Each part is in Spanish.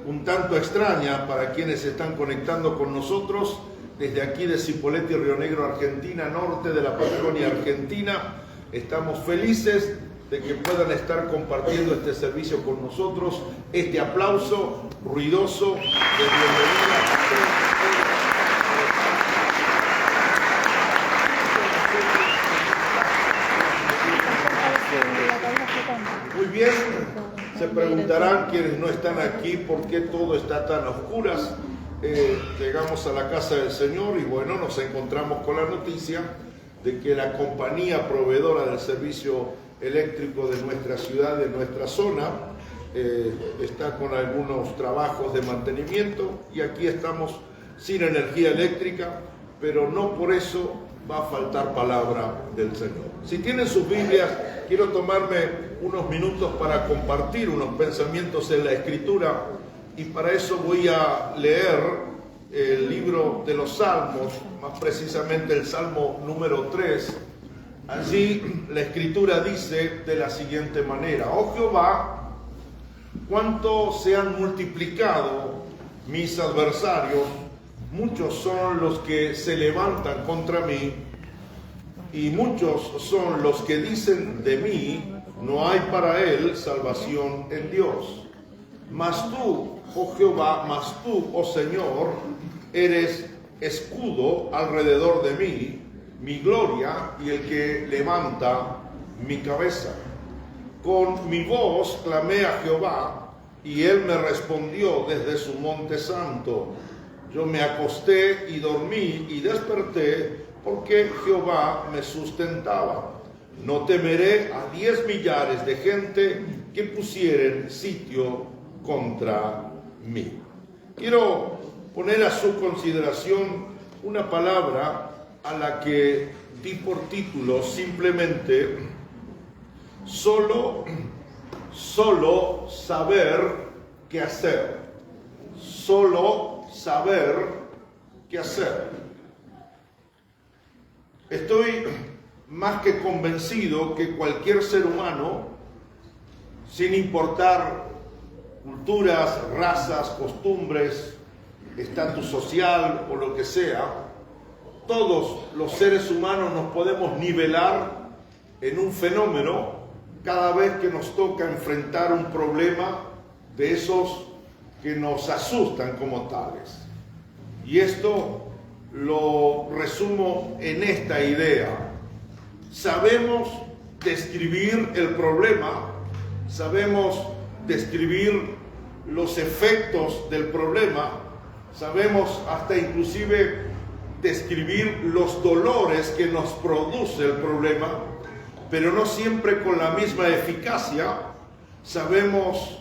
un tanto extraña para quienes se están conectando con nosotros desde aquí de Cipolletti, Río Negro, Argentina, norte de la Patagonia Argentina. Estamos felices de que puedan estar compartiendo este servicio con nosotros. Este aplauso ruidoso de bienvenida. Muy bien, se preguntarán quienes no están aquí por qué todo está tan a oscuras. Llegamos a la casa del Señor y bueno, nos encontramos con la noticia de que la compañía proveedora del servicio eléctrico de nuestra ciudad, de nuestra zona, está con algunos trabajos de mantenimiento y aquí estamos sin energía eléctrica, pero no por eso va a faltar palabra del Señor. Si tienen sus Biblias, quiero tomarme unos minutos para compartir unos pensamientos en la Escritura y para eso voy a leer el libro de los Salmos, más precisamente el Salmo número 3. Allí la Escritura dice de la siguiente manera: Oh Jehová, cuánto se han multiplicado mis adversarios, muchos son los que se levantan contra mí, y muchos son los que dicen de mí, no hay para él salvación en Dios. Mas tú, oh Jehová, mas tú, oh Señor, eres escudo alrededor de mí, mi gloria y el que levanta mi cabeza. Con mi voz clamé a Jehová, y él me respondió desde su monte santo. Yo me acosté y dormí y desperté, porque Jehová me sustentaba. No temeré a 10 millares de gente que pusieren sitio contra mí. Quiero poner a su consideración una palabra a la que di por título simplemente solo saber qué hacer. Solo saber qué hacer. Estoy más que convencido que cualquier ser humano, sin importar culturas, razas, costumbres, estatus social o lo que sea, todos los seres humanos nos podemos nivelar en un fenómeno cada vez que nos toca enfrentar un problema de esos que nos asustan como tales. Y esto lo resumo en esta idea. Sabemos describir el problema, sabemos describir los efectos del problema, sabemos hasta inclusive describir los dolores que nos produce el problema, pero no siempre con la misma eficacia sabemos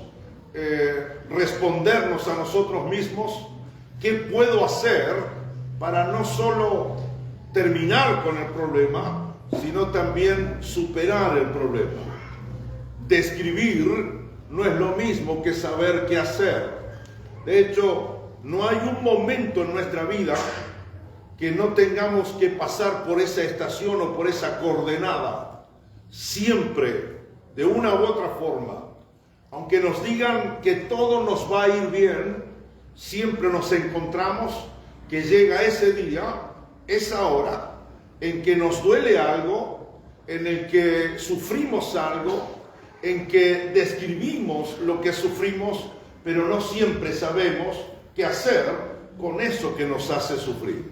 respondernos a nosotros mismos qué puedo hacer para no solo terminar con el problema, sino también superar el problema. Describir no es lo mismo que saber qué hacer. De hecho, no hay un momento en nuestra vida que no tengamos que pasar por esa estación o por esa coordenada. Siempre, de una u otra forma, aunque nos digan que todo nos va a ir bien, siempre nos encontramos que llega ese día, esa hora, en que nos duele algo, en el que sufrimos algo, en que describimos lo que sufrimos, pero no siempre sabemos qué hacer con eso que nos hace sufrir.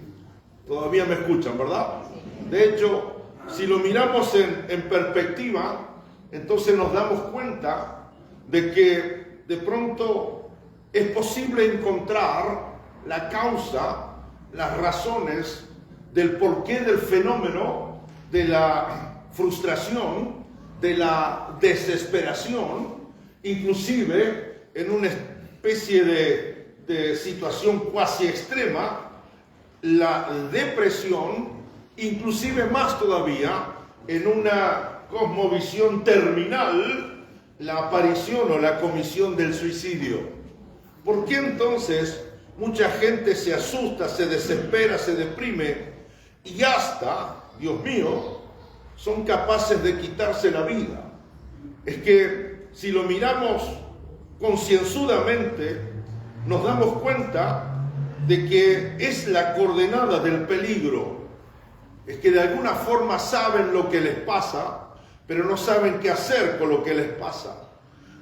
Todavía me escuchan, ¿verdad? De hecho, si lo miramos en perspectiva, entonces nos damos cuenta de que de pronto es posible encontrar la causa, las razones del porqué del fenómeno de la frustración, de la desesperación, inclusive en una especie de situación cuasi extrema, la depresión, inclusive más todavía, en una cosmovisión terminal, la aparición o la comisión del suicidio. ¿Por qué entonces mucha gente se asusta, se desespera, se deprime y hasta, Dios mío, son capaces de quitarse la vida? Es que si lo miramos concienzudamente, nos damos cuenta de que es la coordenada del peligro. Es que de alguna forma saben lo que les pasa, pero no saben qué hacer con lo que les pasa.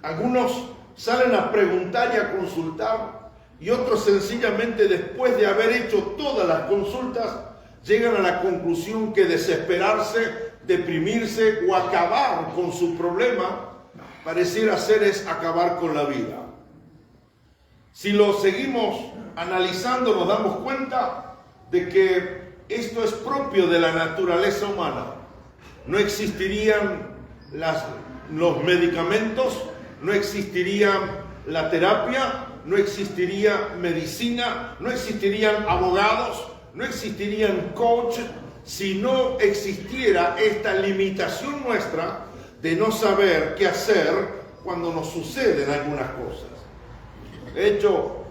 Algunos salen a preguntar y a consultar, y otros sencillamente después de haber hecho todas las consultas, llegan a la conclusión que desesperarse, deprimirse o acabar con su problema, pareciera ser es acabar con la vida. Si lo seguimos analizando, nos damos cuenta de que esto es propio de la naturaleza humana. No existirían los medicamentos, no existiría la terapia, no existiría medicina, no existirían abogados, no existirían coaches, si no existiera esta limitación nuestra de no saber qué hacer cuando nos suceden algunas cosas. De hecho,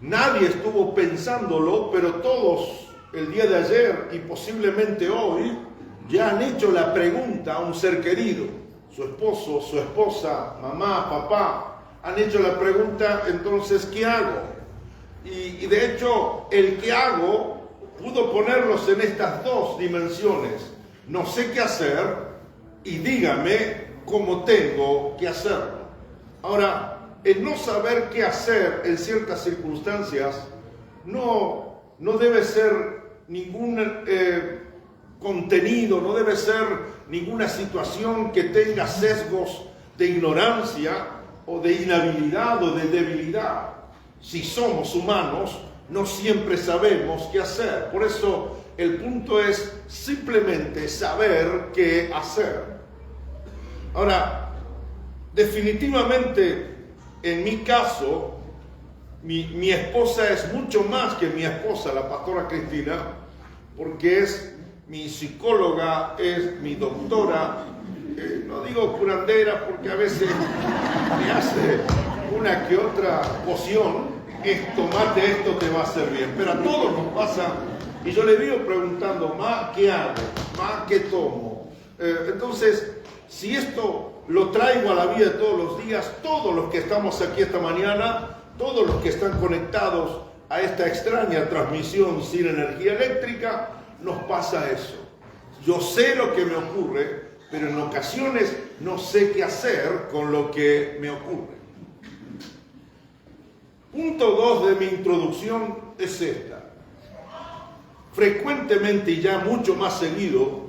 nadie estuvo pensándolo, pero todos el día de ayer y posiblemente hoy ya han hecho la pregunta a un ser querido, su esposo, su esposa, mamá, papá, han hecho la pregunta, entonces, ¿qué hago? Y de hecho, el ¿qué hago? Pudo ponerlos en estas dos dimensiones. No sé qué hacer y dígame cómo tengo que hacerlo. Ahora, el no saber qué hacer en ciertas circunstancias no debe ser ningún contenido, no debe ser ninguna situación que tenga sesgos de ignorancia o de inhabilidad o de debilidad. Si somos humanos, no siempre sabemos qué hacer. Por eso el punto es simplemente saber qué hacer. Ahora, definitivamente, en mi caso, mi esposa es mucho más que mi esposa, la pastora Cristina, porque es mi psicóloga, es mi doctora. No digo curandera porque a veces me hace una que otra poción. Tomate esto, te va a hacer bien. Pero a todos nos pasa. Y yo le vivo preguntando, ma, ¿qué hago? Ma, ¿qué tomo? Entonces, si esto lo traigo a la vida de todos los días, todos los que estamos aquí esta mañana, todos los que están conectados a esta extraña transmisión sin energía eléctrica, nos pasa eso. Yo sé lo que me ocurre, pero en ocasiones no sé qué hacer con lo que me ocurre. Punto 2 de mi introducción es esta. Frecuentemente y ya mucho más seguido,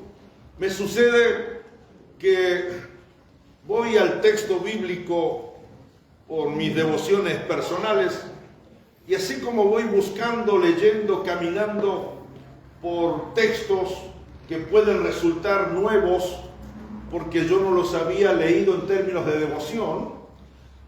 me sucede que voy al texto bíblico por mis devociones personales y así como voy buscando, leyendo, caminando por textos que pueden resultar nuevos porque yo no los había leído en términos de devoción,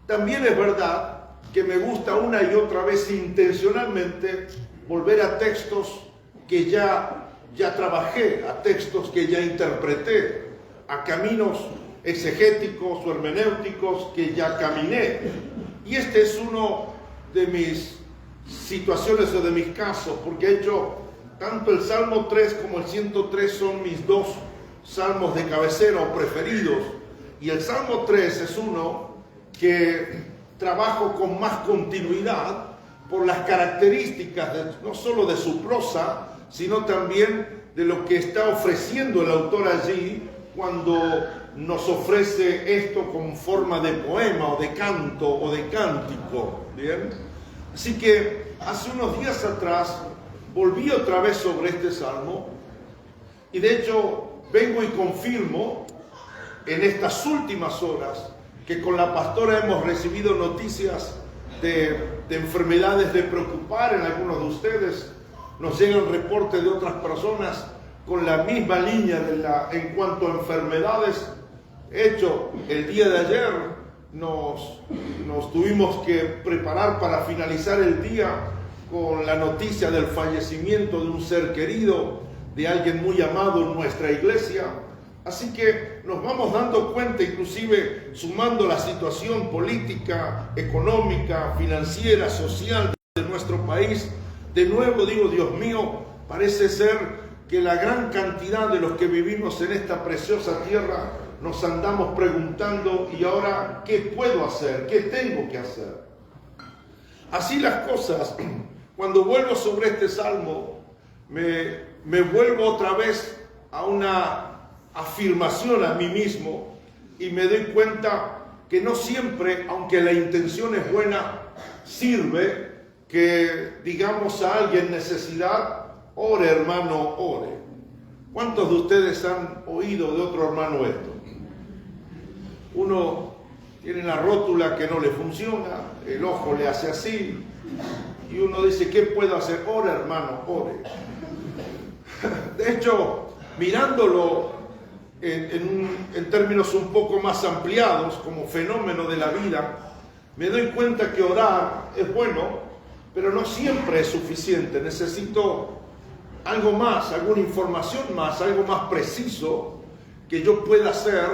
también es verdad que me gusta una y otra vez intencionalmente volver a textos que ya trabajé, a textos que ya interpreté, a caminos exegéticos o hermenéuticos que ya caminé. Y este es uno de mis situaciones o de mis casos, porque he hecho tanto el Salmo 3 como el 103 son mis dos salmos de cabecera o preferidos. Y el Salmo 3 es uno que trabajo con más continuidad por las características no solo de su prosa, sino también de lo que está ofreciendo el autor allí cuando nos ofrece esto con forma de poema o de canto o de cántico. ¿Bien? Así que hace unos días atrás volví otra vez sobre este salmo y de hecho vengo y confirmo en estas últimas horas que con la pastora hemos recibido noticias de enfermedades de preocupar en algunos de ustedes. Nos llegan reportes de otras personas con la misma línea en cuanto a enfermedades. De hecho, el día de ayer nos tuvimos que preparar para finalizar el día con la noticia del fallecimiento de un ser querido, de alguien muy amado en nuestra iglesia. Así que nos vamos dando cuenta, inclusive sumando la situación política, económica, financiera, social de nuestro país. De nuevo digo, Dios mío, parece ser que la gran cantidad de los que vivimos en esta preciosa tierra nos andamos preguntando, ¿y ahora qué puedo hacer? ¿Qué tengo que hacer? Así las cosas, cuando vuelvo sobre este salmo, me vuelvo otra vez a una afirmación a mí mismo y me doy cuenta que no siempre, aunque la intención es buena, sirve que digamos a alguien necesidad, ore hermano, ore. ¿Cuántos de ustedes han oído de otro hermano esto? Uno tiene la rótula que no le funciona, el ojo le hace así, y uno dice, ¿qué puedo hacer? Ore hermano, ore. De hecho, mirándolo en términos un poco más ampliados, como fenómeno de la vida, me doy cuenta que orar es bueno, pero no siempre es suficiente. Necesito algo más, alguna información más, algo más preciso que yo pueda hacer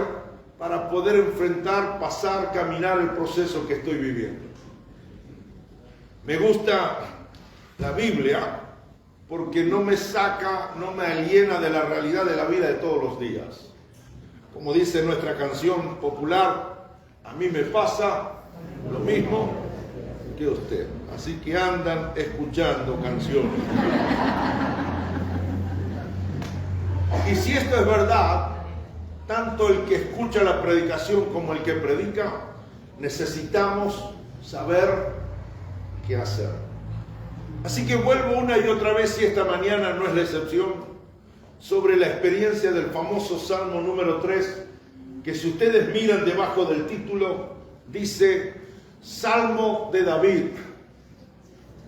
para poder enfrentar, pasar, caminar el proceso que estoy viviendo. Me gusta la Biblia porque no me saca, no me aliena de la realidad de la vida de todos los días. Como dice nuestra canción popular, a mí me pasa lo mismo que a usted. Así que andan escuchando canciones. Y si esto es verdad, tanto el que escucha la predicación como el que predica, necesitamos saber qué hacer. Así que vuelvo una y otra vez, y esta mañana no es la excepción, sobre la experiencia del famoso Salmo número 3, que si ustedes miran debajo del título, dice Salmo de David,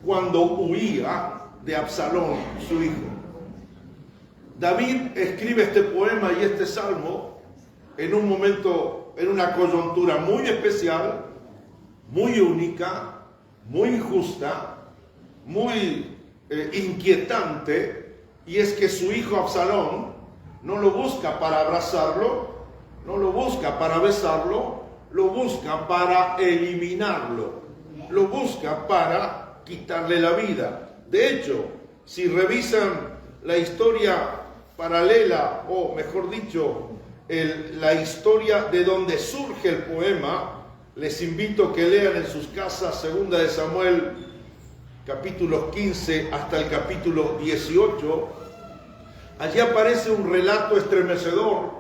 cuando huía de Absalón, su hijo. David escribe este poema y este salmo en un momento, en una coyuntura muy especial, muy única, muy injusta, muy inquietante, y es que su hijo Absalón no lo busca para abrazarlo, no lo busca para besarlo, lo busca para eliminarlo, lo busca para quitarle la vida. De hecho, si revisan la historia paralela, o mejor dicho, la historia de donde surge el poema, les invito a que lean en sus casas 2 de Samuel, capítulos 15 hasta el capítulo 18. Allí aparece un relato estremecedor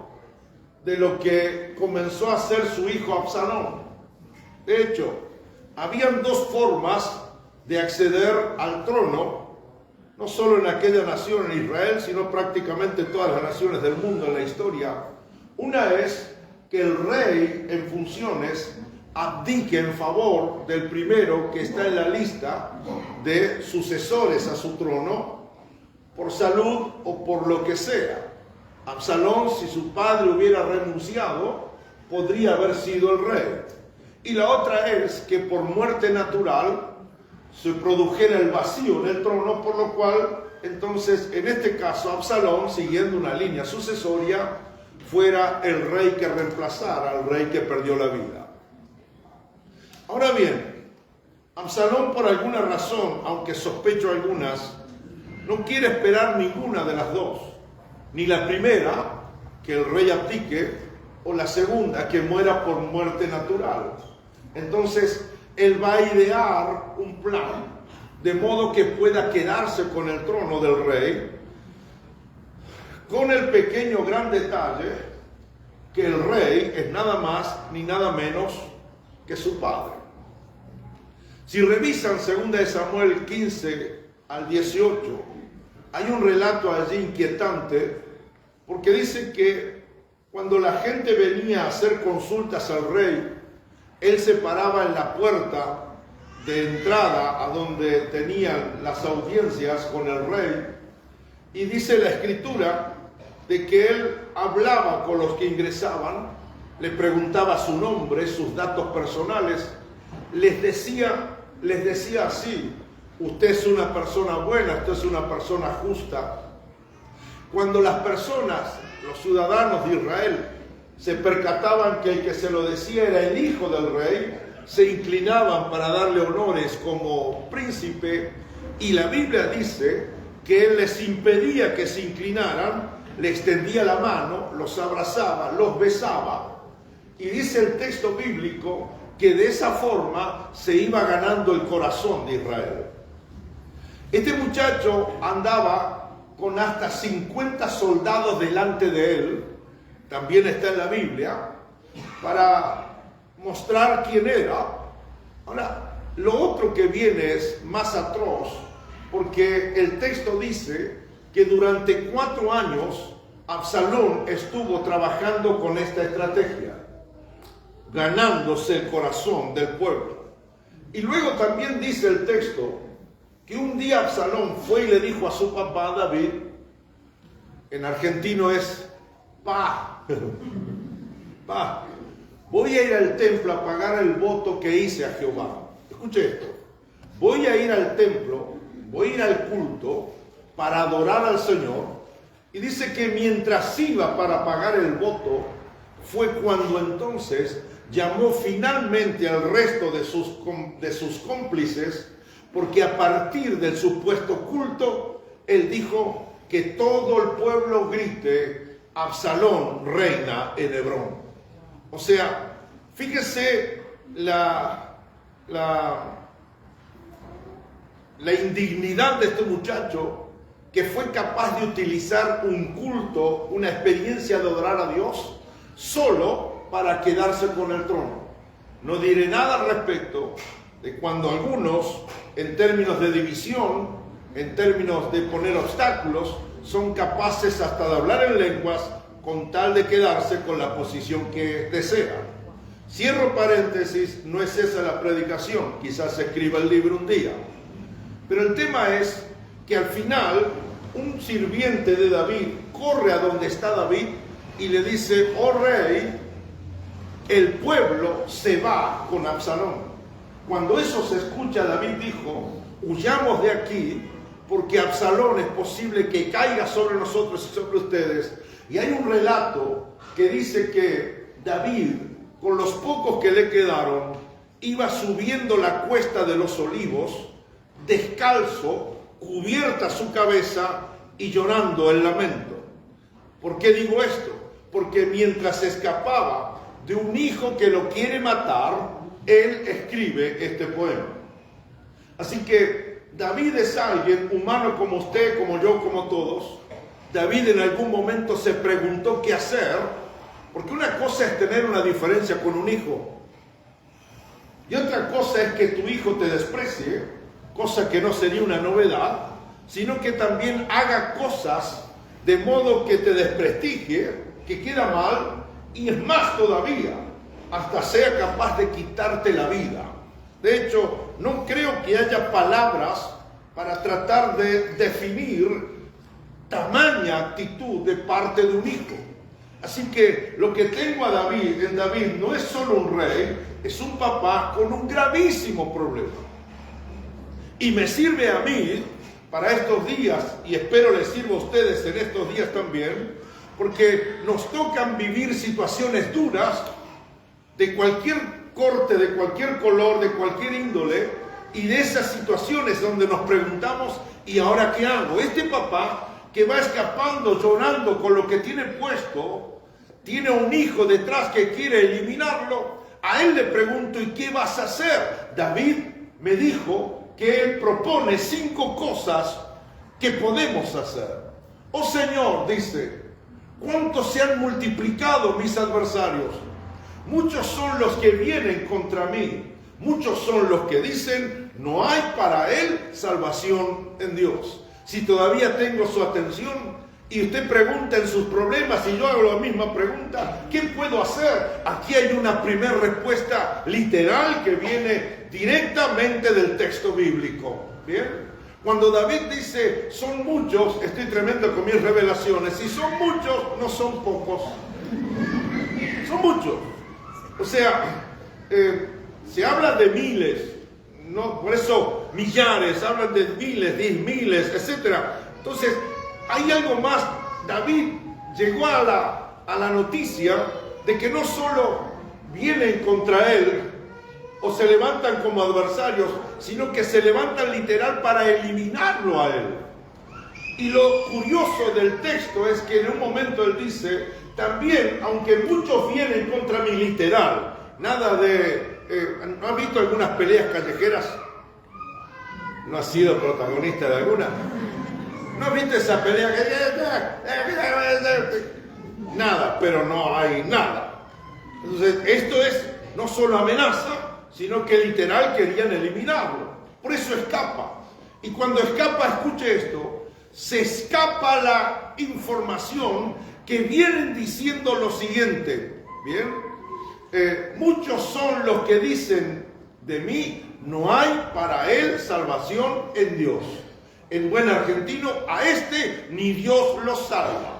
de lo que comenzó a hacer su hijo Absalón. De hecho, habían dos formas de acceder al trono, no solo en aquella nación, en Israel, sino prácticamente en todas las naciones del mundo en la historia. Una es que el rey en funciones abdique en favor del primero que está en la lista de sucesores a su trono, por salud o por lo que sea. Absalón, si su padre hubiera renunciado, podría haber sido el rey. Y la otra es que por muerte natural se produjera el vacío en el trono, por lo cual, entonces, en este caso, Absalón, siguiendo una línea sucesoria, fuera el rey que reemplazara al rey que perdió la vida. Ahora bien, Absalón, por alguna razón, aunque sospecho algunas, no quiere esperar ninguna de las dos. Ni la primera, que el rey abdique, o la segunda, que muera por muerte natural. Entonces, él va a idear un plan de modo que pueda quedarse con el trono del rey, con el pequeño gran detalle que el rey es nada más ni nada menos que su padre. Si revisan 2 de Samuel 15 al 18, hay un relato allí inquietante, porque dice que cuando la gente venía a hacer consultas al rey, él se paraba en la puerta de entrada a donde tenían las audiencias con el rey, y dice la escritura de que él hablaba con los que ingresaban, le preguntaba su nombre, sus datos personales, les decía así: usted es una persona buena, usted es una persona justa. Cuando las personas, los ciudadanos de Israel, se percataban que el que se lo decía era el hijo del rey, se inclinaban para darle honores como príncipe, y la Biblia dice que él les impedía que se inclinaran, le extendía la mano, los abrazaba, los besaba, y dice el texto bíblico que de esa forma se iba ganando el corazón de Israel. Este muchacho andaba con hasta 50 soldados delante de él, también está en la Biblia, para mostrar quién era. Ahora, lo otro que viene es más atroz, porque el texto dice que durante 4 años Absalón estuvo trabajando con esta estrategia, ganándose el corazón del pueblo. Y luego también dice el texto que un día Absalón fue y le dijo a su papá David, en argentino es pa, voy a ir al templo a pagar el voto que hice a Jehová. Escuche esto, voy a ir al templo, voy a ir al culto para adorar al Señor. Y dice que mientras iba para pagar el voto, fue cuando entonces llamó finalmente al resto de sus cómplices, porque a partir del supuesto culto, él dijo que todo el pueblo grite, Absalón reina en Hebrón. O sea, fíjese la indignidad de este muchacho, que fue capaz de utilizar un culto, una experiencia de adorar a Dios, solo para quedarse con el trono. No diré nada al respecto de cuando algunos, en términos de división, en términos de poner obstáculos, son capaces hasta de hablar en lenguas con tal de quedarse con la posición que desean. Cierro paréntesis, no es esa la predicación, quizás se escriba el libro un día. Pero el tema es que al final un sirviente de David corre a donde está David y le dice, oh rey, el pueblo se va con Absalón. Cuando eso se escucha, David dijo, huyamos de aquí, porque Absalón es posible que caiga sobre nosotros y sobre ustedes. Y hay un relato que dice que David, con los pocos que le quedaron, iba subiendo la cuesta de los Olivos, descalzo, cubierta su cabeza y llorando el lamento. ¿Por qué digo esto? Porque mientras escapaba de un hijo que lo quiere matar, él escribe este poema. Así que David es alguien humano como usted, como yo, como todos. David en algún momento se preguntó qué hacer, porque una cosa es tener una diferencia con un hijo y otra cosa es que tu hijo te desprecie, cosa que no sería una novedad, sino que también haga cosas de modo que te desprestigie, que queda mal, y es más todavía, hasta sea capaz de quitarte la vida. De hecho, no creo que haya palabras para tratar de definir tamaña actitud de parte de un hijo. Así que lo que tengo en David no es solo un rey, es un papá con un gravísimo problema. Y me sirve a mí para estos días, y espero les sirva a ustedes en estos días también, porque nos tocan vivir situaciones duras de cualquier corte, de cualquier color, de cualquier índole, y de esas situaciones donde nos preguntamos, ¿y ahora qué hago? Este papá que va escapando, llorando con lo que tiene puesto, tiene un hijo detrás que quiere eliminarlo. A él le pregunto, ¿y qué vas a hacer? David me dijo que él propone 5 cosas que podemos hacer. Oh Señor, dice, ¿cuántos se han multiplicado mis adversarios? Muchos son los que vienen contra mí. Muchos son los que dicen, no hay para él salvación en Dios. Si todavía tengo su atención y usted pregunta en sus problemas y yo hago la misma pregunta, ¿qué puedo hacer? Aquí hay una primera respuesta literal que viene directamente del texto bíblico. ¿Bien? Cuando David dice, son muchos, estoy tremendo con mis revelaciones, si son muchos, no son pocos. Son muchos. O sea, se habla de miles, no, por eso millares, hablan de miles, 10 miles, etc. Entonces, hay algo más. David llegó a la noticia de que no solo vienen contra él o se levantan como adversarios, sino que se levantan literal para eliminarlo a él. Y lo curioso del texto es que en un momento él dice, también, aunque muchos vienen contra mí literal, nada de ¿No has visto algunas peleas callejeras? ¿No has sido protagonista de alguna? ¿No has visto esa pelea que... Nada, pero no hay nada. Entonces, esto es no solo amenaza, sino que literal querían eliminarlo. Por eso escapa. Y cuando escapa, escuche esto, se escapa la información que vienen diciendo lo siguiente. Bien, muchos son los que dicen de mí, no hay para él salvación en Dios. En buen argentino, a este ni Dios lo salva.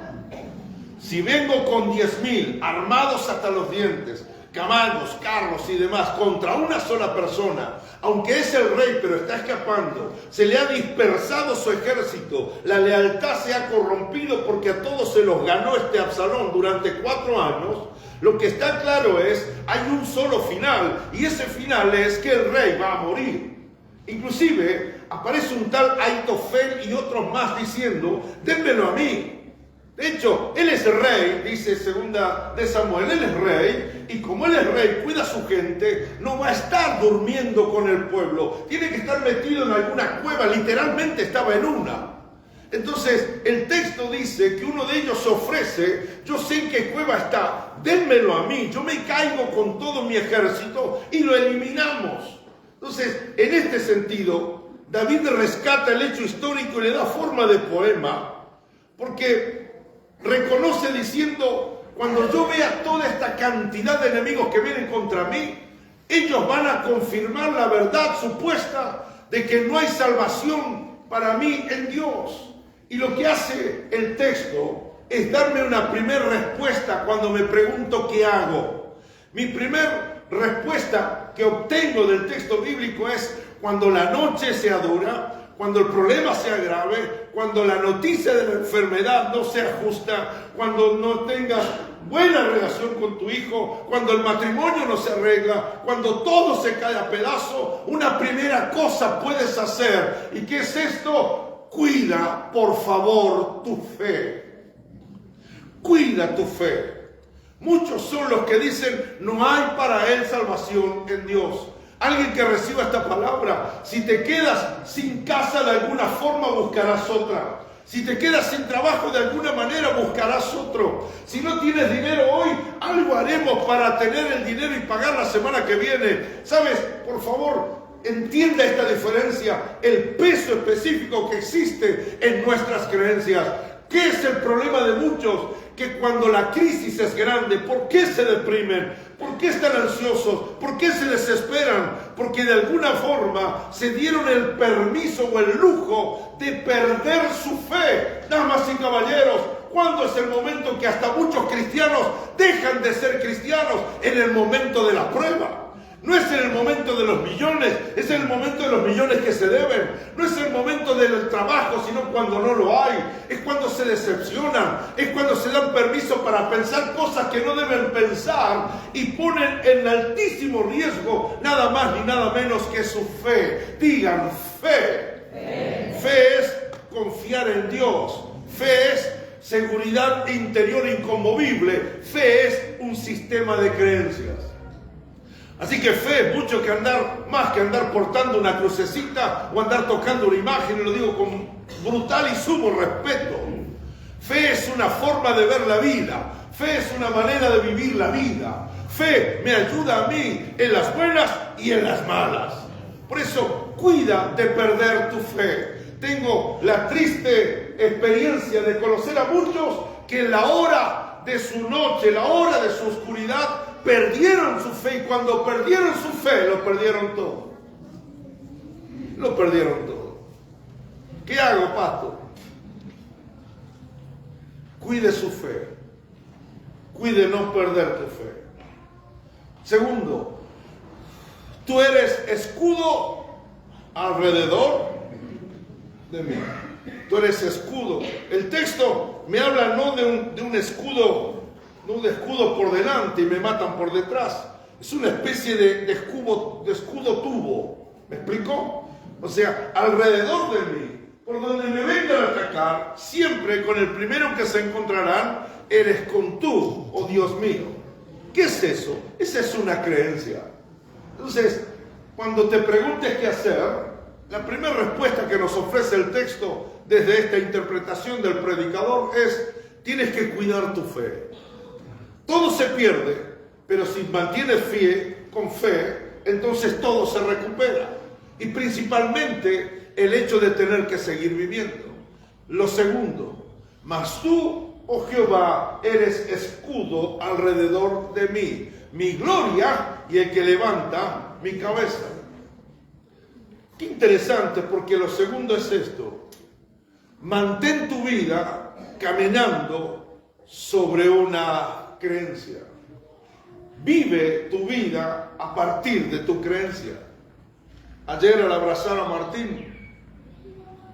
Si vengo con 10.000 armados hasta los dientes, caballos, carros y demás, contra una sola persona, aunque es el rey pero está escapando, se le ha dispersado su ejército, la lealtad se ha corrompido porque a todos se los ganó este Absalón durante 4 años, lo que está claro es, hay un solo final, y ese final es que el rey va a morir. Inclusive aparece un tal Aitofel y otros más diciendo, dénmelo a mí. De hecho, él es rey, dice segunda de Samuel, él es rey, y como él es rey, cuida a su gente, no va a estar durmiendo con el pueblo, tiene que estar metido en alguna cueva, literalmente estaba en una. Entonces, el texto dice que uno de ellos ofrece, yo sé en qué cueva está, dénmelo a mí, yo me caigo con todo mi ejército y lo eliminamos. Entonces, en este sentido, David rescata el hecho histórico y le da forma de poema, porque reconoce diciendo, cuando yo vea toda esta cantidad de enemigos que vienen contra mí, ellos van a confirmar la verdad supuesta de que no hay salvación para mí en Dios. Y lo que hace el texto es darme una primera respuesta cuando me pregunto qué hago. Mi primera respuesta que obtengo del texto bíblico es cuando la noche sea dura, cuando el problema sea grave, cuando la noticia de la enfermedad no sea justa, cuando no tengas buena relación con tu hijo, cuando el matrimonio no se arregla, cuando todo se cae a pedazos, una primera cosa puedes hacer. ¿Y qué es esto? Cuida, por favor, tu fe. Cuida tu fe. Muchos son los que dicen, no hay para él salvación en Dios. Alguien que reciba esta palabra, si te quedas sin casa de alguna forma, buscarás otra. Si te quedas sin trabajo de alguna manera, buscarás otro. Si no tienes dinero hoy, algo haremos para tener el dinero y pagar la semana que viene. ¿Sabes? Por favor, entienda esta diferencia, el peso específico que existe en nuestras creencias. ¿Qué es el problema de muchos? Que cuando la crisis es grande, ¿por qué se deprimen? ¿Por qué están ansiosos? ¿Por qué se desesperan? Porque de alguna forma se dieron el permiso o el lujo de perder su fe. Damas y caballeros, ¿cuándo es el momento que hasta muchos cristianos dejan de ser cristianos? En el momento de la prueba. No es en el momento de los millones, es en el momento de los millones que se deben. No es el momento del trabajo, sino cuando no lo hay. Es cuando se decepcionan, es cuando se dan permiso para pensar cosas que no deben pensar y ponen en altísimo riesgo nada más ni nada menos que su fe. Digan fe. Fe es confiar en Dios. Fe es seguridad interior inconmovible. Fe es un sistema de creencias. Así que fe es mucho que andar, más que andar portando una crucecita o andar tocando una imagen, y lo digo con brutal y sumo respeto. Fe es una forma de ver la vida, fe es una manera de vivir la vida. Fe me ayuda a mí en las buenas y en las malas. Por eso, cuida de perder tu fe. Tengo la triste experiencia de conocer a muchos que en la hora de su noche, la hora de su oscuridad, perdieron su fe, y cuando perdieron su fe, lo perdieron todo. Lo perdieron todo. ¿Qué hago, pastor? Cuide su fe. Cuide no perder tu fe. Segundo, tú eres escudo alrededor de mí. Tú eres escudo. El texto me habla no de un escudo, no de escudo por delante y me matan por detrás. Es una especie de escudo tubo. ¿Me explico? O sea, alrededor de mí, por donde me vengan a atacar, siempre con el primero que se encontrarán, eres con tú, oh Dios mío. ¿Qué es eso? Esa es una creencia. Entonces, cuando te preguntes qué hacer, la primera respuesta que nos ofrece el texto desde esta interpretación del predicador es: tienes que cuidar tu fe. Todo se pierde, pero si mantienes con fe, entonces todo se recupera. Y principalmente el hecho de tener que seguir viviendo. Lo segundo, mas tú, oh Jehová, eres escudo alrededor de mí, mi gloria y el que levanta mi cabeza. Qué interesante, porque lo segundo es esto: mantén tu vida caminando sobre una creencia. Vive tu vida a partir de tu creencia. Ayer, al abrazar a Martín,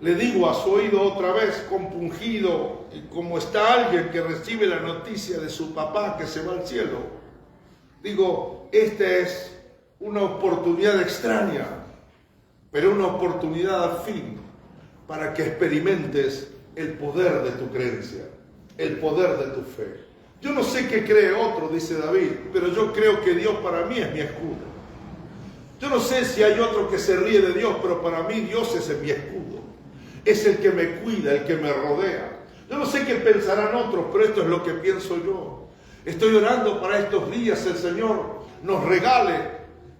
le digo a su oído otra vez, compungido, como está alguien que recibe la noticia de su papá que se va al cielo. Digo, esta es una oportunidad extraña, pero una oportunidad al fin para que experimentes el poder de tu creencia, el poder de tu fe. Yo no sé qué cree otro, dice David, pero yo creo que Dios para mí es mi escudo. Yo no sé si hay otro que se ríe de Dios, pero para mí Dios es mi escudo. Es el que me cuida, el que me rodea. Yo no sé qué pensarán otros, pero esto es lo que pienso yo. Estoy orando para estos días, el Señor nos regale,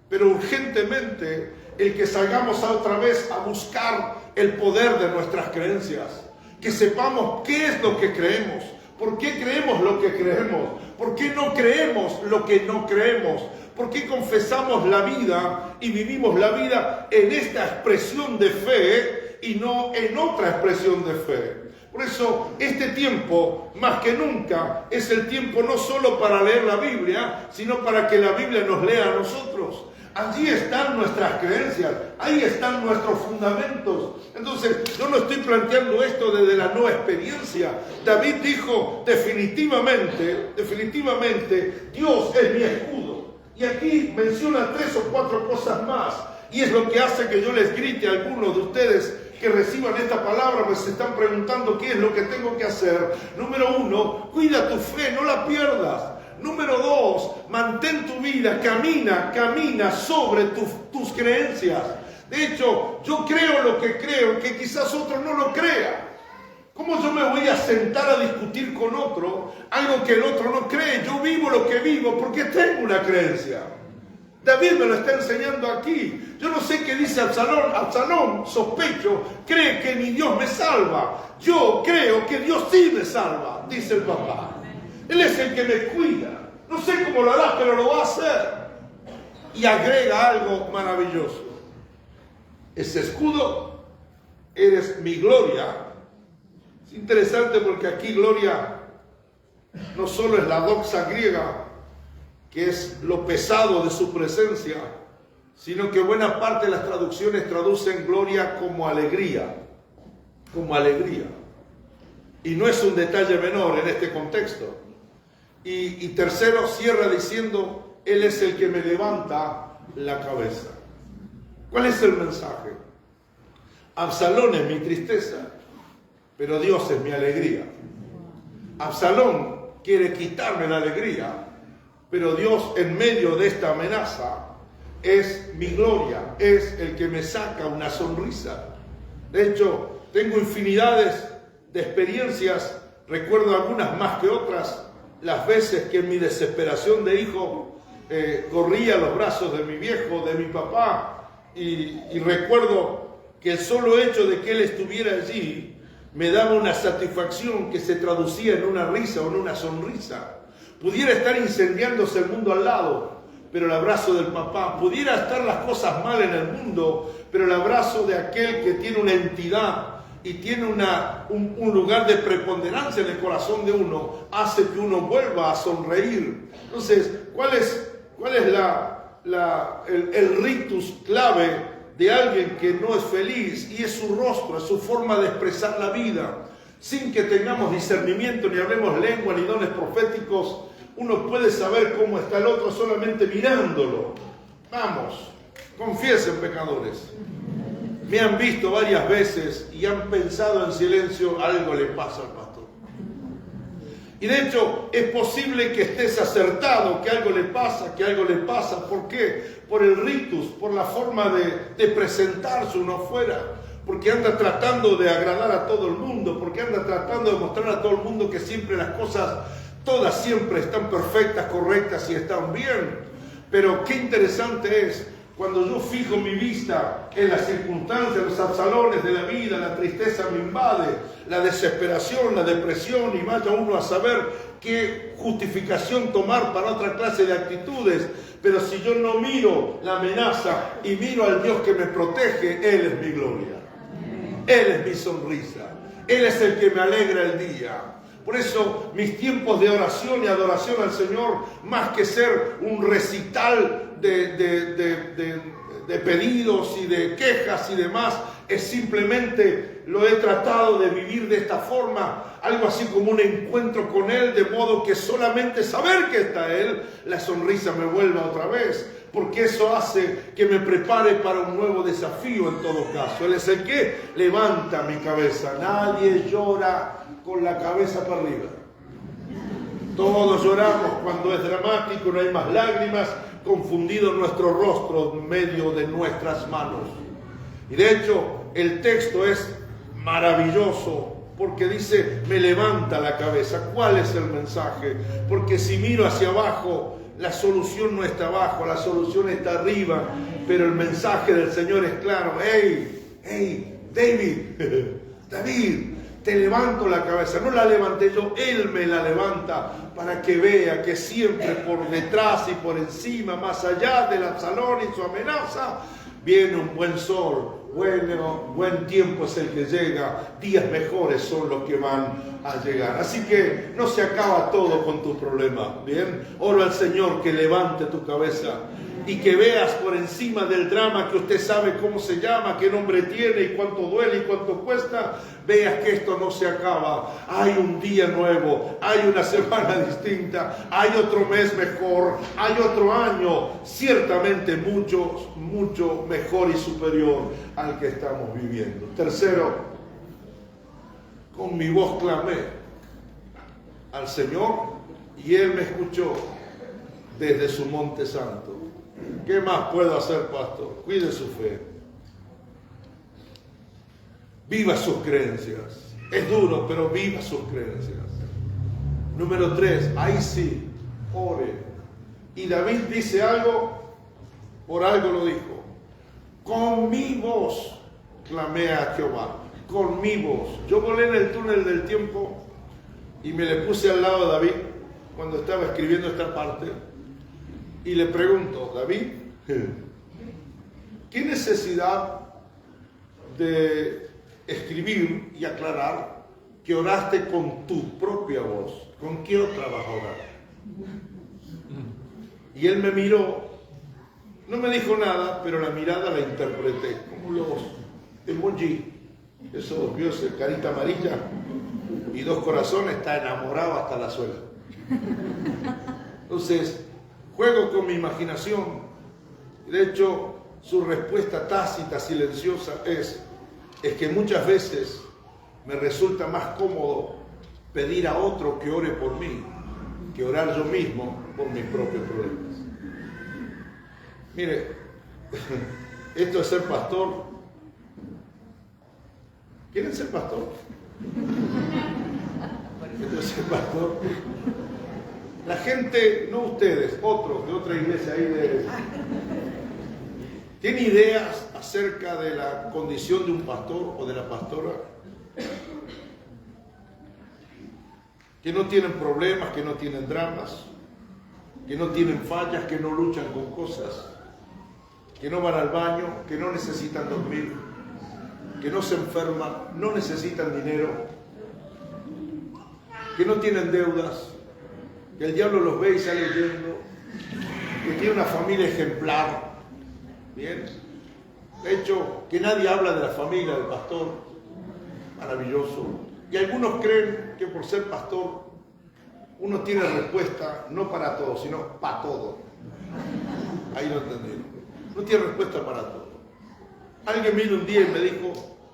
pero urgentemente, el que salgamos otra vez a buscar el poder de nuestras creencias. Que sepamos qué es lo que creemos, por qué creemos lo que creemos, por qué no creemos lo que no creemos, por qué confesamos la vida y vivimos la vida en esta expresión de fe y no en otra expresión de fe. Por eso este tiempo, más que nunca, es el tiempo no solo para leer la Biblia, sino para que la Biblia nos lea a nosotros. Allí están nuestras creencias, ahí están nuestros fundamentos. Entonces, yo no estoy planteando esto desde la no experiencia. David dijo, definitivamente, Dios es mi escudo. Y aquí menciona 3 o 4 cosas más. Y es lo que hace que yo les grite a algunos de ustedes que reciban esta palabra, pues se están preguntando qué es lo que tengo que hacer. Número 1, cuida tu fe, no la pierdas. Número 2, mantén tu vida, camina sobre tus creencias. De hecho, yo creo lo que creo, que quizás otro no lo crea. ¿Cómo yo me voy a sentar a discutir con otro algo que el otro no cree? Yo vivo lo que vivo porque tengo una creencia. David me lo está enseñando aquí. Yo no sé qué dice Absalón, sospecho, cree que ni Dios me salva. Yo creo que Dios sí me salva, dice el papá. Él es el que me cuida. No sé cómo lo hará, pero lo va a hacer. Y agrega algo maravilloso. Ese escudo, eres mi gloria. Es interesante porque aquí gloria no solo es la doxa griega, que es lo pesado de su presencia, sino que buena parte de las traducciones traducen gloria como alegría. Como alegría. Y no es un detalle menor en este contexto. Y tercero, cierra diciendo, Él es el que me levanta la cabeza. ¿Cuál es el mensaje? Absalón es mi tristeza, pero Dios es mi alegría. Absalón quiere quitarme la alegría, pero Dios en medio de esta amenaza es mi gloria, es el que me saca una sonrisa. De hecho, tengo infinidades de experiencias, recuerdo algunas más que otras, las veces que en mi desesperación de hijo corría a los brazos de mi viejo, de mi papá, y recuerdo que el solo hecho de que él estuviera allí me daba una satisfacción que se traducía en una risa o en una sonrisa. Pudiera estar incendiándose el mundo al lado, pero el abrazo del papá. Pudiera estar las cosas mal en el mundo, pero el abrazo de aquel que tiene una entidad y tiene un lugar de preponderancia en el corazón de uno, hace que uno vuelva a sonreír. Entonces, ¿cuál es el ritus clave de alguien que no es feliz? Y es su rostro, es su forma de expresar la vida. Sin que tengamos discernimiento, ni hablemos lengua, ni dones proféticos, uno puede saber cómo está el otro solamente mirándolo. Vamos, confiesen, pecadores. Me han visto varias veces y han pensado en silencio, algo le pasa al pastor. Y de hecho es posible que estés acertado, que algo le pasa, ¿por qué? Por el ritus, por la forma de presentarse uno afuera, porque anda tratando de agradar a todo el mundo, porque anda tratando de mostrar a todo el mundo que siempre las cosas, todas siempre están perfectas, correctas y están bien. Pero qué interesante es cuando yo fijo mi vista en las circunstancias, los absalones de la vida, la tristeza me invade, la desesperación, la depresión, y vaya uno a saber qué justificación tomar para otra clase de actitudes. Pero si yo no miro la amenaza y miro al Dios que me protege, Él es mi gloria, Él es mi sonrisa, Él es el que me alegra el día. Por eso mis tiempos de oración y adoración al Señor, más que ser un recital de pedidos y de quejas y demás, es simplemente lo he tratado de vivir de esta forma, algo así como un encuentro con Él, de modo que solamente saber que está Él, la sonrisa me vuelva otra vez, porque eso hace que me prepare para un nuevo desafío en todo caso. Él es el que levanta mi cabeza. Nadie llora con la cabeza para arriba. Todos lloramos cuando es dramático, no hay más lágrimas, confundido nuestro rostro en medio de nuestras manos. Y de hecho, el texto es maravilloso porque dice, me levanta la cabeza. ¿Cuál es el mensaje? Porque si miro hacia abajo, la solución no está abajo, la solución está arriba. Pero el mensaje del Señor es claro. ¡Hey, David! Te levanto la cabeza, no la levanté yo, Él me la levanta para que vea que siempre por detrás y por encima, más allá del absalón y su amenaza, viene un buen sol. Bueno, buen tiempo es el que llega, días mejores son los que van a llegar. Así que no se acaba todo con tus problemas, ¿bien? Oro al Señor que levante tu cabeza y que veas por encima del drama que usted sabe cómo se llama, qué nombre tiene y cuánto duele y cuánto cuesta, veas que esto no se acaba. Hay un día nuevo, hay una semana distinta, hay otro mes mejor, hay otro año, ciertamente mucho mejor y superior al que estamos viviendo. Tercero, con mi voz clamé al Señor y Él me escuchó desde su monte santo. ¿Qué más puedo hacer, pastor? Cuide su fe. Viva sus creencias. Es duro, pero viva sus creencias. Número 3, ahí sí, ore. Y David dice algo, por algo lo dijo. Con mi voz clamé a Jehová. Con mi voz. Yo volé en el túnel del tiempo y me le puse al lado de David cuando estaba escribiendo esta parte. Y le pregunto, David, ¿qué necesidad de escribir y aclarar que oraste con tu propia voz? ¿Con qué otra vas a orar? Y él me miró, no me dijo nada, pero la mirada la interpreté, como los emoji, esos dioses, carita amarilla y 2 corazones, está enamorado hasta la suela. Entonces, juego con mi imaginación. De hecho, su respuesta tácita, silenciosa es que muchas veces me resulta más cómodo pedir a otro que ore por mí, que orar yo mismo por mis propios problemas. Mire, esto es ser pastor. ¿Quieren ser pastor? Esto es ser pastor. La gente, no ustedes, otros de otra iglesia ahí ¿tiene ideas acerca de la condición de un pastor o de la pastora? Que no tienen problemas, que no tienen dramas, que no tienen fallas, que no luchan con cosas, que no van al baño, que no necesitan dormir, que no se enferman, no necesitan dinero, que no tienen deudas, que el diablo los ve y sale huyendo, que tiene una familia ejemplar, bien, de hecho, que nadie habla de la familia del pastor, maravilloso, y algunos creen que por ser pastor uno tiene respuesta no para todo, sino para todo. Ahí lo entendieron, no tiene respuesta para todo. Alguien vino un día y me dijo,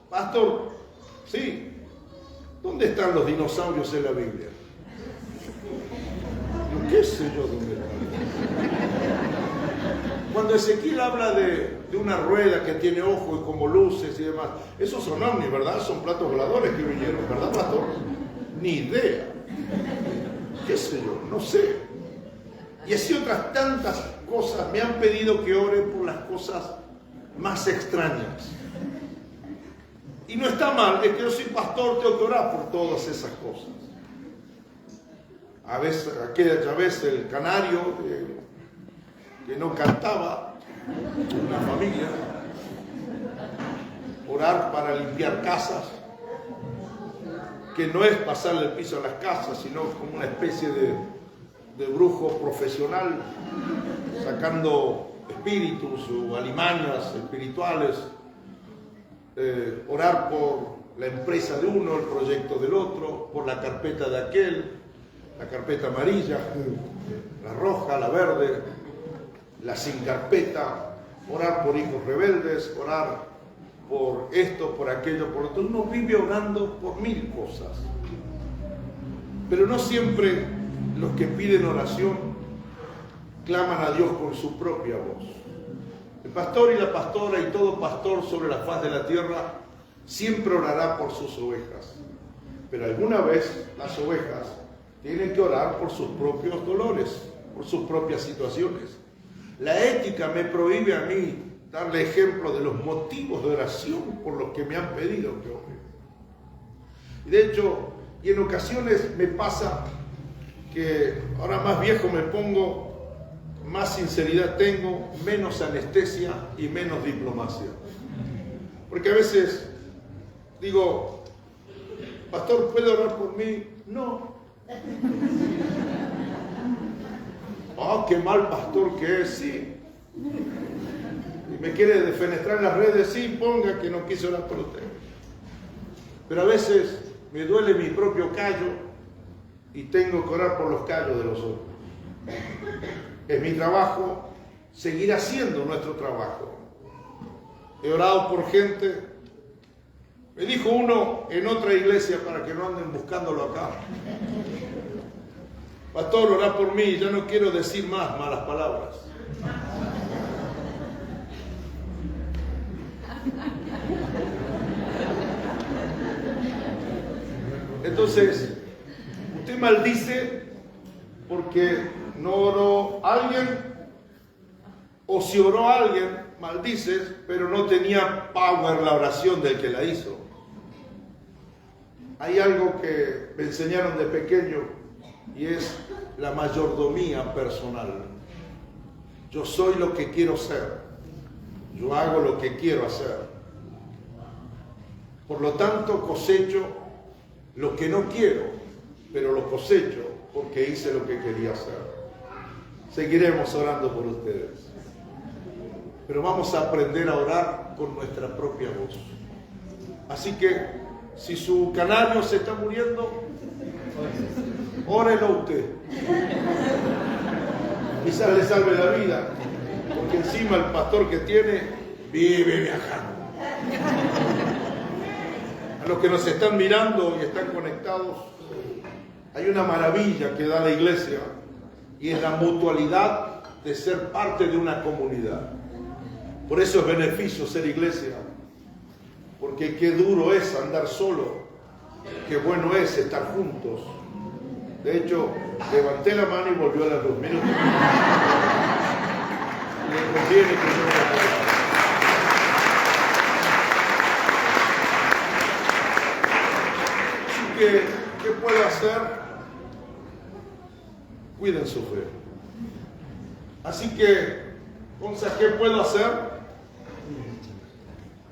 pastor, sí, ¿dónde están los dinosaurios en la Biblia? ¿Qué sé yo dónde está? Cuando Ezequiel habla de una rueda que tiene ojos y como luces y demás, esos son ovnis, ¿verdad? Son platos voladores que vinieron, ¿verdad, pastor? Ni idea. ¿Qué sé yo? No sé. Y así otras tantas cosas. Me han pedido que ore por las cosas más extrañas. Y no está mal, es que yo soy pastor, tengo que orar por todas esas cosas. A veces, aquella vez el canario que no cantaba, una familia, orar para limpiar casas, que no es pasarle el piso a las casas, sino como una especie de brujo profesional, sacando espíritus o alimañas espirituales, orar por la empresa de uno, el proyecto del otro, por la carpeta de aquel, la carpeta amarilla, la roja, la verde, la sin carpeta, orar por hijos rebeldes, orar por esto, por aquello, por otro. Uno vive orando por mil cosas, pero no siempre los que piden oración claman a Dios con su propia voz. El pastor y la pastora y todo pastor sobre la faz de la tierra siempre orará por sus ovejas, pero alguna vez las ovejas tienen que orar por sus propios dolores, por sus propias situaciones. La ética me prohíbe a mí darle ejemplo de los motivos de oración por los que me han pedido que ore. Y de hecho, y en ocasiones me pasa que ahora más viejo me pongo, más sinceridad tengo, menos anestesia y menos diplomacia. Porque a veces digo, pastor, ¿puede orar por mí? No. Ah, qué mal pastor que es, sí. Y me quiere defenestrar en las redes, sí, ponga que no quise orar por usted. Pero a veces me duele mi propio callo y tengo que orar por los callos de los otros. Es mi trabajo seguir haciendo nuestro trabajo. He orado por gente. Me dijo uno en otra iglesia, para que no anden buscándolo acá: pastor, orá por mí, ya no quiero decir más malas palabras. Entonces, usted maldice porque no oró alguien, o si oró alguien, maldices, pero no tenía power la oración del que la hizo. Hay algo que me enseñaron de pequeño y es la mayordomía personal. Yo soy lo que quiero ser, yo hago lo que quiero hacer. Por lo tanto, cosecho lo que no quiero, pero lo cosecho porque hice lo que quería hacer. Seguiremos orando por ustedes, pero vamos a aprender a orar con nuestra propia voz. Así que, si su canario se está muriendo, órelo usted. Quizás le salve la vida, porque encima el pastor que tiene vive viajando. A los que nos están mirando y están conectados, hay una maravilla que da la iglesia, y es la mutualidad de ser parte de una comunidad. Por eso es beneficio ser iglesia, porque qué duro es andar solo, qué bueno es estar juntos. De hecho, levanté la mano y volvió a las 2 minutos. Le conviene que yo me acuerde. Así que, ¿qué puedo hacer? Cuiden su fe. Así que, entonces, ¿qué puedo hacer?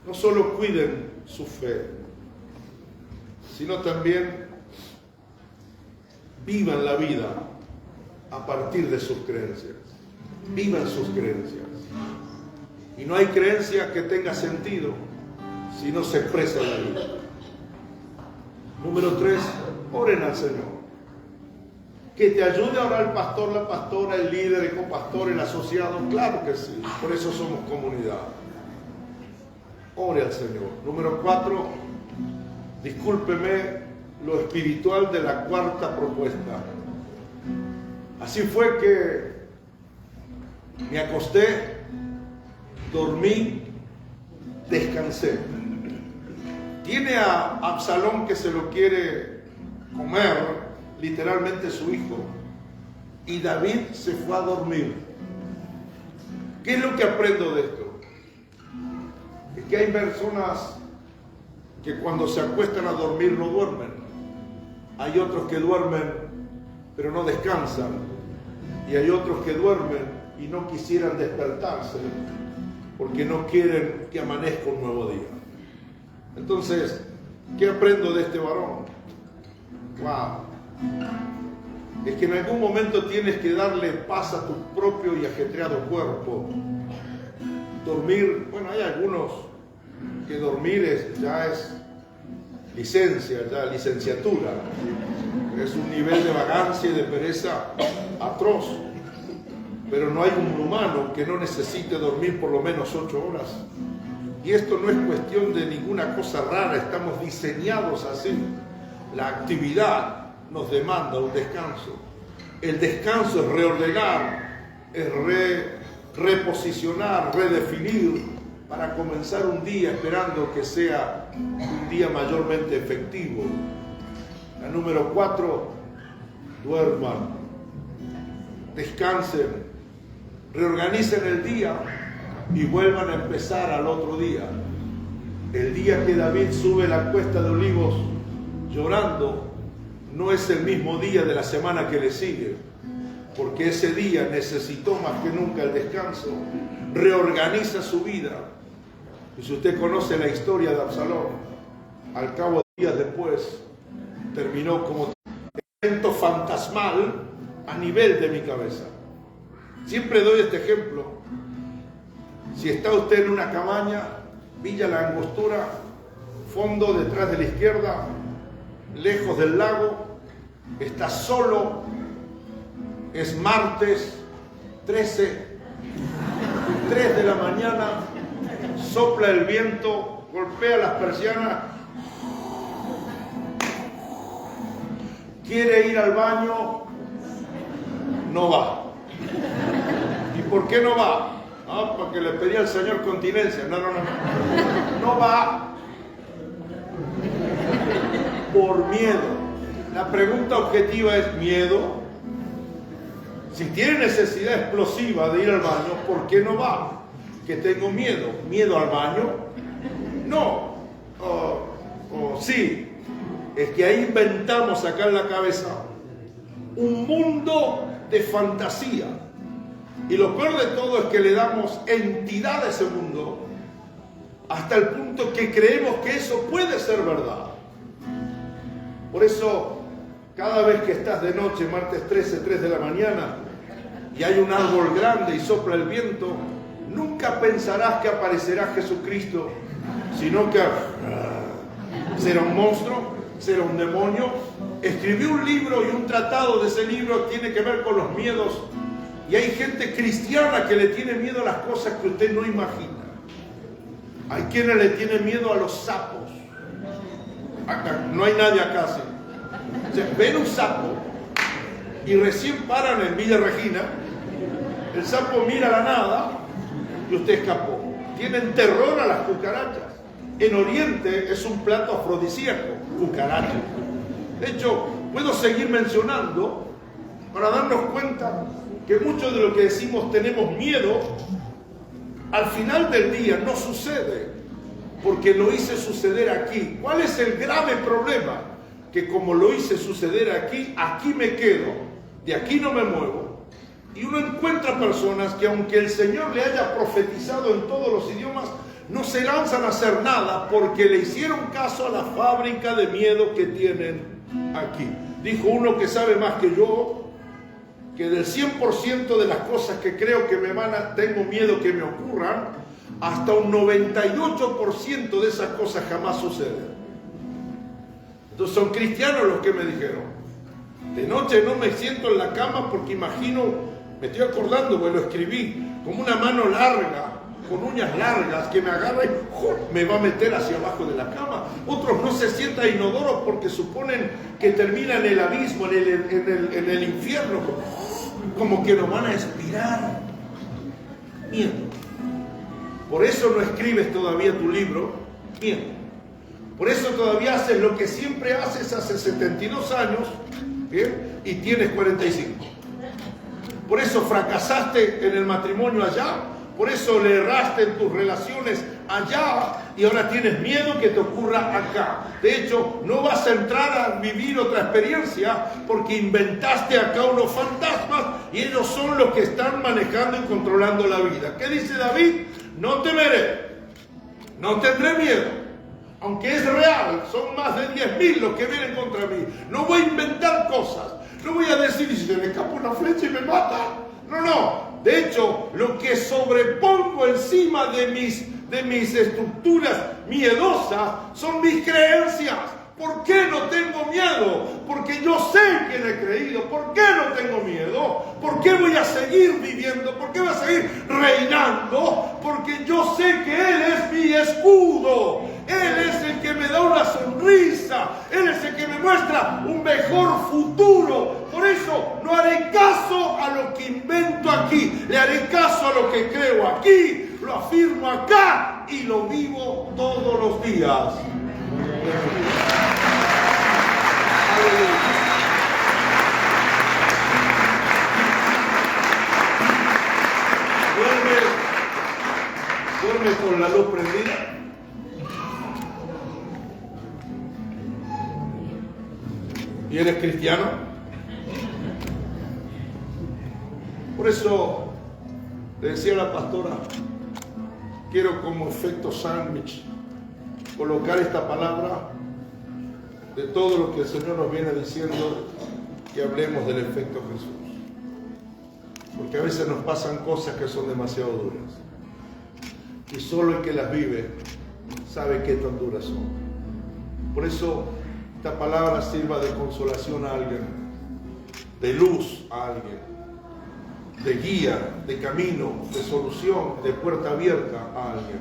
No solo cuiden su fe, sino también vivan la vida a partir de sus creencias. Vivan sus creencias. Y no hay creencia que tenga sentido si no se expresa en la vida. Número 3, oren al Señor. Que te ayude a orar el pastor, la pastora, el líder, el copastor, el asociado. Claro que sí, por eso somos comunidad. Ore al Señor. Número 4, discúlpeme lo espiritual de la cuarta propuesta. Así fue que me acosté, dormí, descansé. Tiene a Absalón que se lo quiere comer, literalmente su hijo, y David se fue a dormir. ¿Qué es lo que aprendo de esto? Es que hay personas que cuando se acuestan a dormir no duermen. Hay otros que duermen pero no descansan. Y hay otros que duermen y no quisieran despertarse porque no quieren que amanezca un nuevo día. Entonces, ¿qué aprendo de este varón? Wow. Es que en algún momento tienes que darle paz a tu propio y ajetreado cuerpo. Dormir, bueno, hay algunos que dormir ya es licenciatura. Es un nivel de vagancia y de pereza atroz. Pero no hay un humano que no necesite dormir por lo menos 8 horas. Y esto no es cuestión de ninguna cosa rara, estamos diseñados así. La actividad nos demanda un descanso. El descanso es reordenar, es reposicionar, redefinir para comenzar un día esperando que sea un día mayormente efectivo. La número 4, duerman, descansen, reorganicen el día y vuelvan a empezar al otro día. El día que David sube la cuesta de Olivos llorando no es el mismo día de la semana que le sigue, porque ese día necesitó más que nunca el descanso. Reorganiza su vida. Y si usted conoce la historia de Absalón, al cabo de días después terminó como evento fantasmal a nivel de mi cabeza. Siempre doy este ejemplo. Si está usted en una cabaña, Villa La Angostura, fondo detrás de la izquierda, lejos del lago, está solo, es martes 3 de la mañana, sopla el viento, golpea las persianas, quiere ir al baño, no va. ¿Y por qué no va? Ah, porque le pedí al Señor continencia. No va por miedo. La pregunta objetiva es: ¿miedo? Si tiene necesidad explosiva de ir al baño, ¿por qué no va? Que tengo miedo. ¿Miedo al baño? No. Sí. Es que ahí inventamos acá en la cabeza un mundo de fantasía. Y lo peor de todo es que le damos entidad a ese mundo hasta el punto que creemos que eso puede ser verdad. Por eso, cada vez que estás de noche, martes 13, 3 de la mañana, y hay un árbol grande y sopla el viento, nunca pensarás que aparecerá Jesucristo, sino que será un monstruo, será un demonio. Escribió un libro y un tratado de ese libro tiene que ver con los miedos. Y hay gente cristiana que le tiene miedo a las cosas que usted no imagina. Hay quienes le tienen miedo a los sapos. Acá, no hay nadie acá así. O sea, ven un sapo y recién paran en Villa Regina, el sapo mira a la nada y usted escapó. Tienen terror a las cucarachas. En Oriente es un plato afrodisíaco, cucaracha. De hecho, puedo seguir mencionando para darnos cuenta que mucho de lo que decimos tenemos miedo, al final del día no sucede, porque lo hice suceder aquí. ¿Cuál es el grave problema? Que como lo hice suceder aquí, aquí me quedo, de aquí no me muevo. Y uno encuentra personas que aunque el Señor le haya profetizado en todos los idiomas, no se lanzan a hacer nada porque le hicieron caso a la fábrica de miedo que tienen aquí. Dijo uno que sabe más que yo, que del 100% de las cosas que creo que tengo miedo que me ocurran, hasta un 98% de esas cosas jamás suceden. Entonces son cristianos los que me dijeron. De noche no me siento en la cama porque imagino, me estoy acordando, pues lo escribí, como una mano larga, con uñas largas, que me agarra y me va a meter hacia abajo de la cama. Otros no se sientan inodoros porque suponen que termina en el abismo, en el infierno. como que nos van a inspirar miedo. Por eso no escribes todavía tu libro, miedo. Por eso todavía haces lo que siempre haces hace 72 años, ¿bien? Y tienes 45. Por eso fracasaste en el matrimonio allá, por eso le erraste en tus relaciones allá y ahora tienes miedo que te ocurra acá. De hecho, no vas a entrar a vivir otra experiencia porque inventaste acá unos fantasmas y ellos son los que están manejando y controlando la vida. ¿Qué dice David? No temeré, no tendré miedo, aunque es real, son más de 10.000 los que vienen contra mí. No voy a inventar cosas, no voy a decir, si se me escapa una flecha y me mata. No. De hecho, lo que sobrepongo encima de mis estructuras miedosas son mis creencias. ¿Por qué no tengo miedo? Porque yo sé que le he creído. ¿Por qué no tengo miedo? ¿Por qué voy a seguir viviendo? ¿Por qué voy a seguir reinando? Porque yo sé que Él es mi escudo. Él es el que me da una sonrisa. Él es el que me muestra un mejor futuro. Por eso no haré caso a lo que invento aquí. Le haré caso a lo que creo aquí. Lo afirmo acá y lo vivo todos los días. Duerme con la luz prendida. ¿Y eres cristiano? Por eso le decía a la pastora, quiero como efecto sándwich colocar esta palabra de todo lo que el Señor nos viene diciendo, que hablemos del efecto Jesús. Porque a veces nos pasan cosas que son demasiado duras. Y solo el que las vive sabe qué tan duras son. Por eso esta palabra sirva de consolación a alguien, de luz a alguien, de guía, de camino, de solución, de puerta abierta a alguien.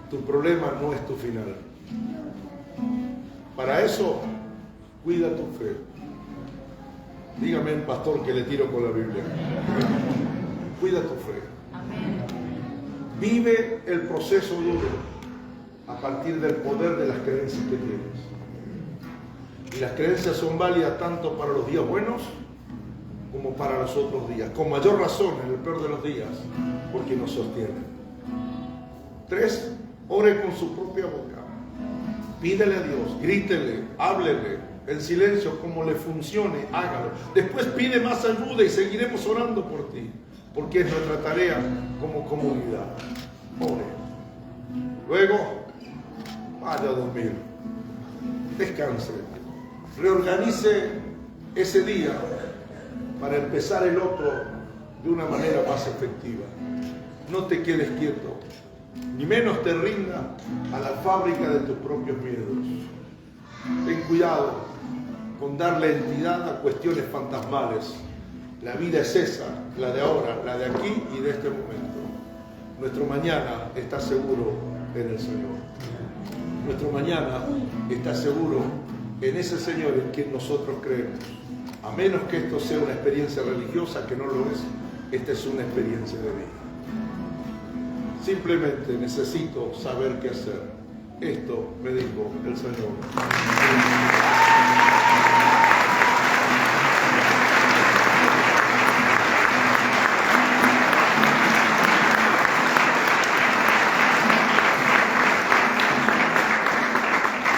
Tu problema no es tu final. Para eso, cuida tu fe. Dígame, pastor, que le tiro con la Biblia. Cuida tu fe. Vive el proceso duro a partir del poder de las creencias que tienes. Y las creencias son válidas tanto para los días buenos como para los otros días. Con mayor razón en el peor de los días, porque nos sostienen. 3, ore con su propia boca. Pídele a Dios, grítele, háblele, en silencio, como le funcione, hágalo. Después pide más ayuda y seguiremos orando por ti, porque es nuestra tarea como comunidad. Ore. Luego, vaya a dormir, descanse, reorganice ese día para empezar el otro de una manera más efectiva. No te quedes quieto, ni menos te rindas a la fábrica de tus propios miedos. Ten cuidado con darle entidad a cuestiones fantasmales. La vida es esa, la de ahora, la de aquí y de este momento. Nuestro mañana está seguro en el Señor. Nuestro mañana está seguro en ese Señor en quien nosotros creemos. A menos que esto sea una experiencia religiosa, que no lo es, esta es una experiencia de vida. Simplemente necesito saber qué hacer. Esto me dijo el Señor.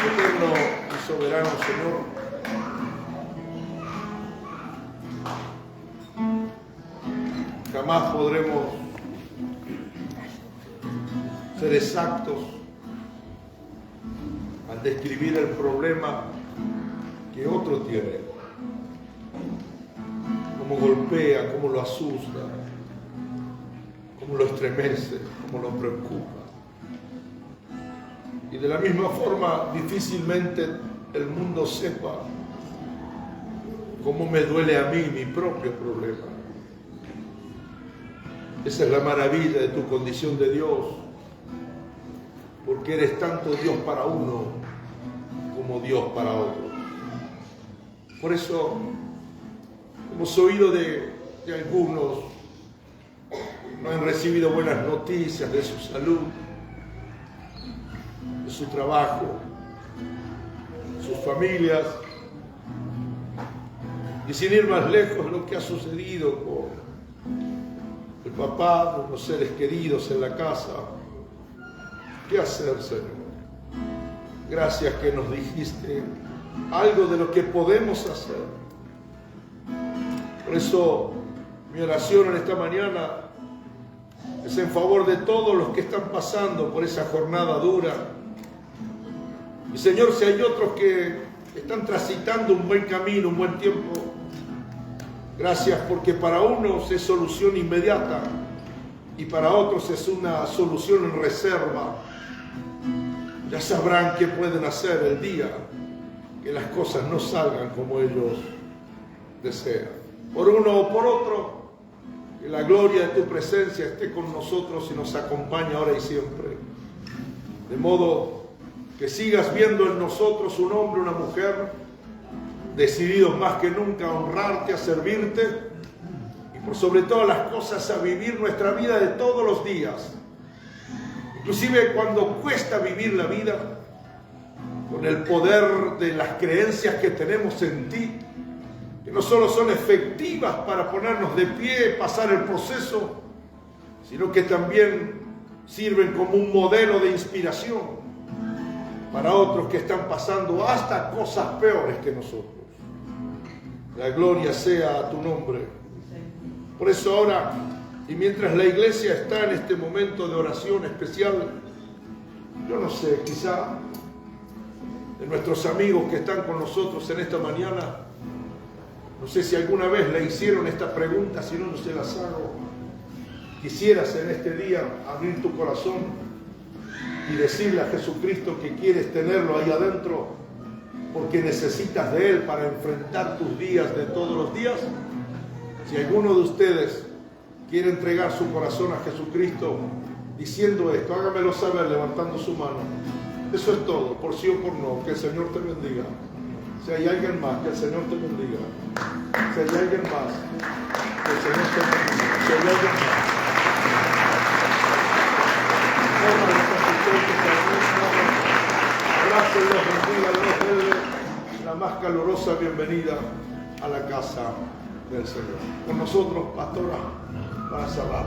Eterno y soberano Señor, jamás podremos ser exactos al describir el problema que otro tiene, cómo golpea, cómo lo asusta, cómo lo estremece, cómo lo preocupa. Y de la misma forma, difícilmente el mundo sepa cómo me duele a mí mi propio problema. Esa es la maravilla de tu condición de Dios, porque eres tanto Dios para uno como Dios para otro. Por eso Hemos oído de algunos, no han recibido buenas noticias de su salud, de su trabajo, sus familias. Y sin ir más lejos, lo que ha sucedido con el papá, con los seres queridos en la casa. ¿Qué hacer, Señor? Gracias que nos dijiste algo de lo que podemos hacer. Por eso mi oración en esta mañana es en favor de todos los que están pasando por esa jornada dura. Y Señor, si hay otros que están transitando un buen camino, un buen tiempo, gracias porque para unos es solución inmediata y para otros es una solución en reserva. Ya sabrán qué pueden hacer el día que las cosas no salgan como ellos desean. Por uno o por otro, que la gloria de tu presencia esté con nosotros y nos acompañe ahora y siempre. De modo que sigas viendo en nosotros un hombre, una mujer, decididos más que nunca a honrarte, a servirte y por sobre todas las cosas a vivir nuestra vida de todos los días. Inclusive cuando cuesta vivir la vida, con el poder de las creencias que tenemos en ti, que no solo son efectivas para ponernos de pie, pasar el proceso, sino que también sirven como un modelo de inspiración para otros que están pasando hasta cosas peores que nosotros. La gloria sea a tu nombre. Por eso ahora, y mientras la iglesia está en este momento de oración especial, yo no sé, quizá de nuestros amigos que están con nosotros en esta mañana, no sé si alguna vez le hicieron esta pregunta, si no se las hago. Quisieras en este día abrir tu corazón y decirle a Jesucristo que quieres tenerlo ahí adentro porque necesitas de Él para enfrentar tus días de todos los días. Si alguno de ustedes quiere entregar su corazón a Jesucristo diciendo esto, hágamelo saber levantando su mano. Eso es todo, por sí o por no. Que el Señor te bendiga. Si hay alguien más, que el Señor te bendiga. Si hay alguien más, que el Señor te bendiga. Si hay alguien más. Gracias, Dios bendiga, Dios dé la más calurosa bienvenida a la casa del Señor. Con nosotros, pastora, para cerrar.